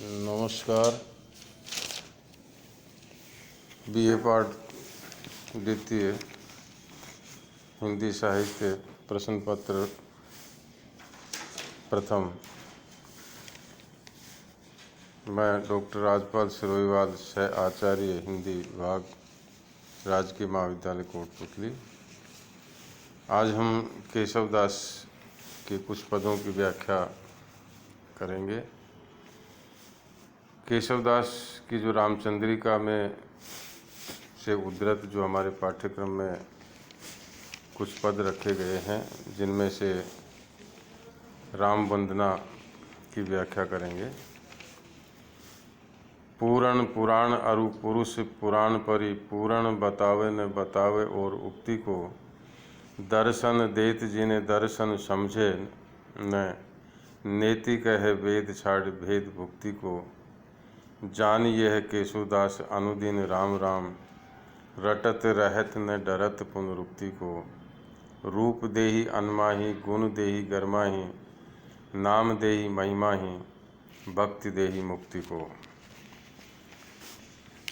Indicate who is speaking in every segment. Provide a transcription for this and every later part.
Speaker 1: नमस्कार। बीए पाठ द्वितीय हिंदी साहित्य प्रश्न पत्र प्रथम। मैं डॉक्टर राजपाल सिरोहीवाल, सह आचार्य हिंदी विभाग, राजकीय महाविद्यालय कोटपुतली। आज हम केशवदास के कुछ पदों की व्याख्या करेंगे। केशवदास की जो रामचंद्रिका में से उद्धृत जो हमारे पाठ्यक्रम में कुछ पद रखे गए हैं, जिनमें से राम वंदना की व्याख्या करेंगे। पूरण पुराण अरु पुरुष पुराण परि पूरण बतावे न बतावे और उक्ति को दर्शन देत जिने दर्शन समझे न नेति कहे वेद छाड़ भेद भुक्ति को जान यह केशवदास अनुदिन राम राम रटत रहत न डरत पुनरुक्ति को रूप देहि अनमाही गुण देहि गरमाही नाम देहि महिमाही भक्ति देहि मुक्ति को।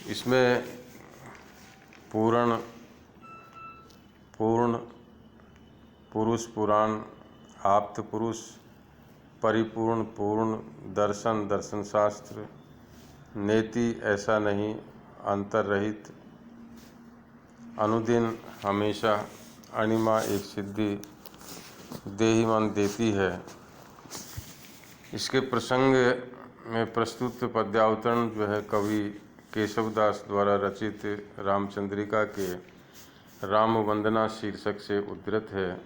Speaker 1: इसमें पूर्ण पुरुष पुराण, आप्त पुरुष, परिपूर्ण पूर्ण, दर्शन दर्शन शास्त्र, नेति ऐसा नहीं, अंतर रहित, अनुदिन हमेशा, अणिमा एक सिद्धि, देहि मन देती है। इसके प्रसंग में प्रस्तुत पद्यावतरण जो है कवि केशवदास द्वारा रचित रामचंद्रिका के राम वंदना शीर्षक से उद्धृत है।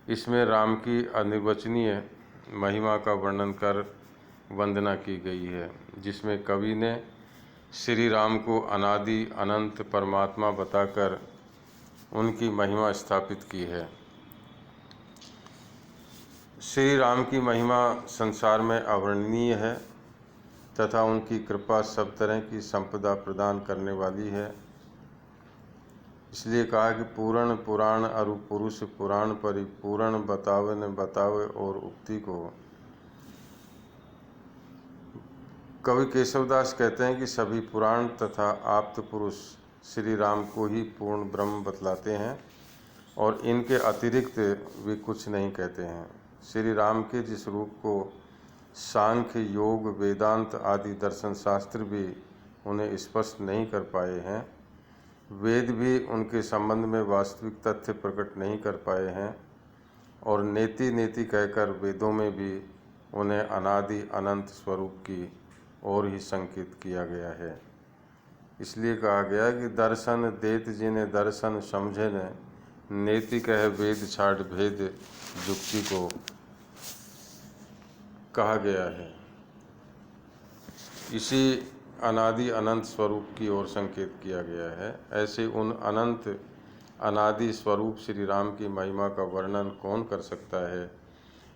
Speaker 1: इसमें राम की अनिर्वचनीय महिमा का वर्णन कर वंदना की गई है, जिसमें कवि ने श्री राम को अनादि अनंत परमात्मा बताकर उनकी महिमा स्थापित की है। श्री राम की महिमा संसार में अवर्णनीय है तथा उनकी कृपा सब तरह की संपदा प्रदान करने वाली है। इसलिए कहा कि पूर्ण पुराण अरु पुरुष पुराण परि पूर्ण बतावे न बतावे और उक्ति को। कवि केशवदास कहते हैं कि सभी पुराण तथा आप्त पुरुष श्री राम को ही पूर्ण ब्रह्म बतलाते हैं और इनके अतिरिक्त वे कुछ नहीं कहते हैं। श्री राम के जिस रूप को सांख्य योग वेदांत आदि दर्शन शास्त्र भी उन्हें स्पष्ट नहीं कर पाए हैं, वेद भी उनके संबंध में वास्तविक तथ्य प्रकट नहीं कर पाए हैं और नेति नेति कहकर वेदों में भी उन्हें अनादि अनंत स्वरूप की और ही संकेत किया गया है। इसलिए कहा गया कि दर्शन देत जिने दर्शन समझे न नेति कह वेद छाड़ भेद जुक्ति को कहा गया है। इसी अनादि अनंत स्वरूप की ओर संकेत किया गया है। ऐसे उन अनंत अनादि स्वरूप श्री राम की महिमा का वर्णन कौन कर सकता है?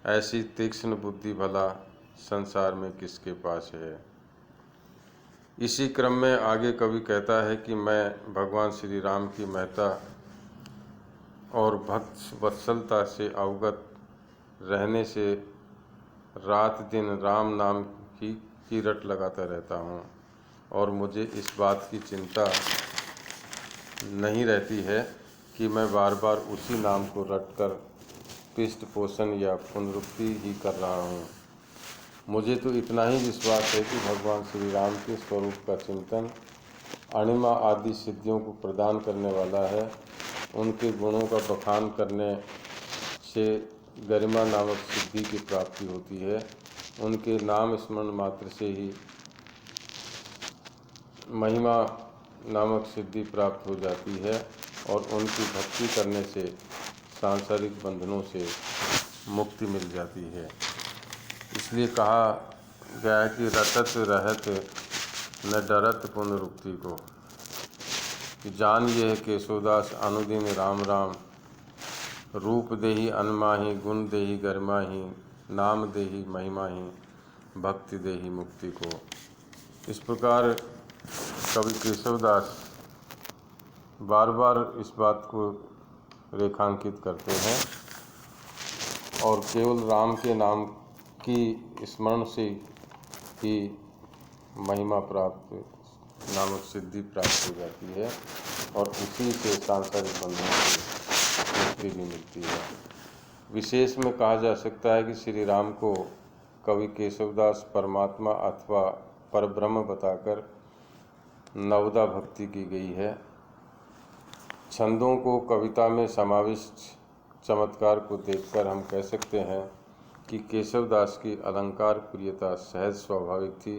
Speaker 1: ऐसी तीक्ष्ण बुद्धि भला संसार में किसके पास है? इसी क्रम में आगे कवि कहता है कि मैं भगवान श्री राम की महत्ता और भक्त वत्सलता से अवगत रहने से रात दिन राम नाम की रट लगाता रहता हूँ और मुझे इस बात की चिंता नहीं रहती है कि मैं बार बार उसी नाम को रटकर पृष्ठ पोषण या पुनरुक्ति ही कर रहा हूँ। मुझे तो इतना ही विश्वास है कि भगवान श्री राम के स्वरूप का चिंतन अणिमा आदि सिद्धियों को प्रदान करने वाला है। उनके गुणों का बखान करने से गरिमा नामक सिद्धि की प्राप्ति होती है। उनके नाम स्मरण मात्र से ही महिमा नामक सिद्धि प्राप्त हो जाती है और उनकी भक्ति करने से सांसारिक बंधनों से मुक्ति मिल जाती है। इसलिए कहा गया है कि रटत रहत न डरत पुनरुक्ति को, कि जान यह केशवदास अनुदिन राम राम रूप देहि अनमाही गुण देहि गरिमाही नाम देहि महिमाही भक्ति देहि मुक्ति को। इस प्रकार कवि केशवदास बार बार इस बात को रेखांकित करते हैं और केवल राम के नाम की स्मरण से ही महिमा प्राप्त नामक सिद्धि प्राप्त हो जाती है और उसी से सांसारिक बंधनों से मुक्ति भी मिलती है। विशेष में कहा जा सकता है कि श्री राम को कवि केशवदास परमात्मा अथवा परब्रह्म बताकर नवदा भक्ति की गई है। छंदों को कविता में समाविष्ट चमत्कार को देखकर हम कह सकते हैं कि केशवदास की अलंकार प्रियता सहज स्वाभाविक थी,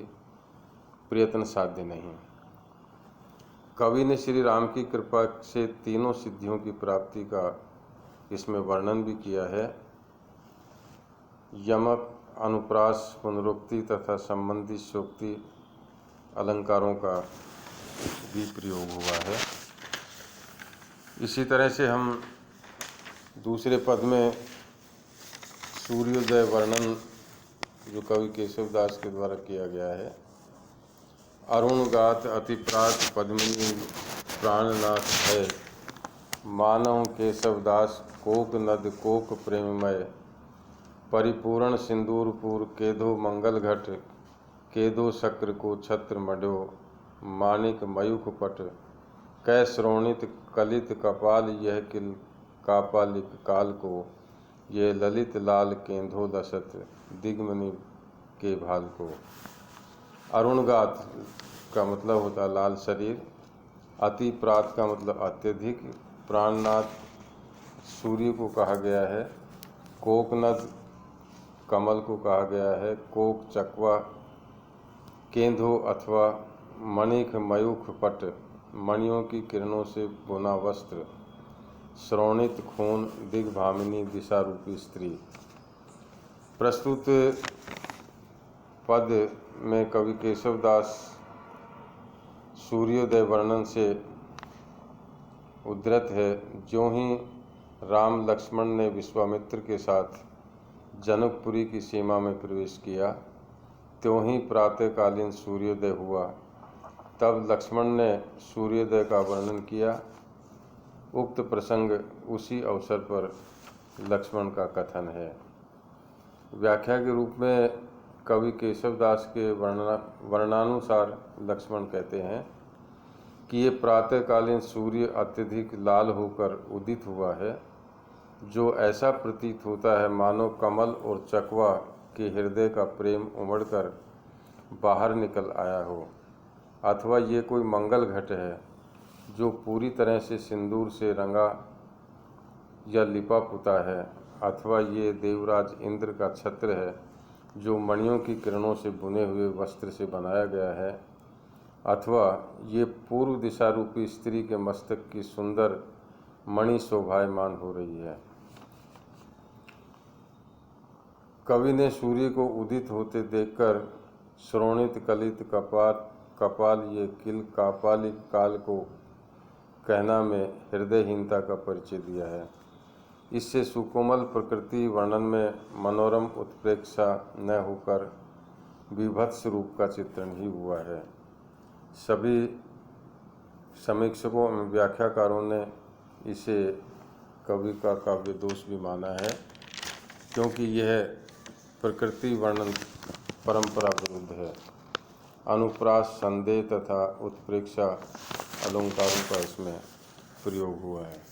Speaker 1: प्रयत्न साध्य नहीं। कवि ने श्री राम की कृपा से तीनों सिद्धियों की प्राप्ति का इसमें वर्णन भी किया है। यमक, अनुप्रास, पुनरुक्ति तथा संबंधी शोक्ति अलंकारों का भी प्रयोग हुआ है। इसी तरह से हम दूसरे पद में सूर्योदय वर्णन जो कवि केशवदास के द्वारा किया गया है। अरुण गात अतिप्रात पद्मिनी प्राणनाथ है, मानव केशवदास कोक नद कोक प्रेममय, परिपूर्ण सिंदूरपुर केदो मंगल घट, केदो शक्र को छत्र मड्यो, मानिक मयूख पट, कै श्रोणित कलित कपाल यह किल कापालिक काल को, ये ललित लाल केंधो दशत दिग्मणि के भाल को। अरुणगात का मतलब होता है लाल शरीर, अति प्रात का मतलब अत्यधिक, प्राणनाथ सूर्य को कहा गया है, कोकनद कमल को कहा गया है, कोक चकवा, केंधो अथवा मणिक मयूख पट मणियों की किरणों से बुना वस्त्र, श्रोणित खून दिग्भामिनी दिशा रूपी स्त्री। प्रस्तुत पद में कवि केशवदास सूर्योदय वर्णन से उद्धृत है। ज्यों ही राम लक्ष्मण ने विश्वामित्र के साथ जनकपुरी की सीमा में प्रवेश किया, त्यों ही प्रातःकालीन सूर्योदय हुआ। तब लक्ष्मण ने सूर्योदय का वर्णन किया। उक्त प्रसंग उसी अवसर पर लक्ष्मण का कथन है। व्याख्या के रूप में कवि केशवदास के वर्णानुसार लक्ष्मण कहते हैं कि ये प्रातःकालीन सूर्य अत्यधिक लाल होकर उदित हुआ है, जो ऐसा प्रतीत होता है मानो कमल और चकवा के हृदय का प्रेम उमड़कर बाहर निकल आया हो, अथवा ये कोई मंगल घट है जो पूरी तरह से सिंदूर से रंगा या लिपा पुता है, अथवा ये देवराज इंद्र का छत्र है जो मणियों की किरणों से बुने हुए वस्त्र से बनाया गया है, अथवा ये पूर्व दिशा रूपी स्त्री के मस्तक की सुंदर मणि शोभायमान हो रही है। कवि ने सूर्य को उदित होते देखकर श्रोणित कलित कपाल ये किल कापालिक काल को कहना में हृदयहीनता का परिचय दिया है। इससे सुकोमल प्रकृति वर्णन में मनोरम उत्प्रेक्षा न होकर विभत्स रूप का चित्रण ही हुआ है। सभी समीक्षकों एवं व्याख्याकारों ने इसे कवि का काव्य दोष भी माना है, क्योंकि यह प्रकृति वर्णन परंपरा विरुद्ध है। अनुप्रास, संदेह तथा उत्प्रेक्षा अलंकारों का इसमें प्रयोग हुआ है।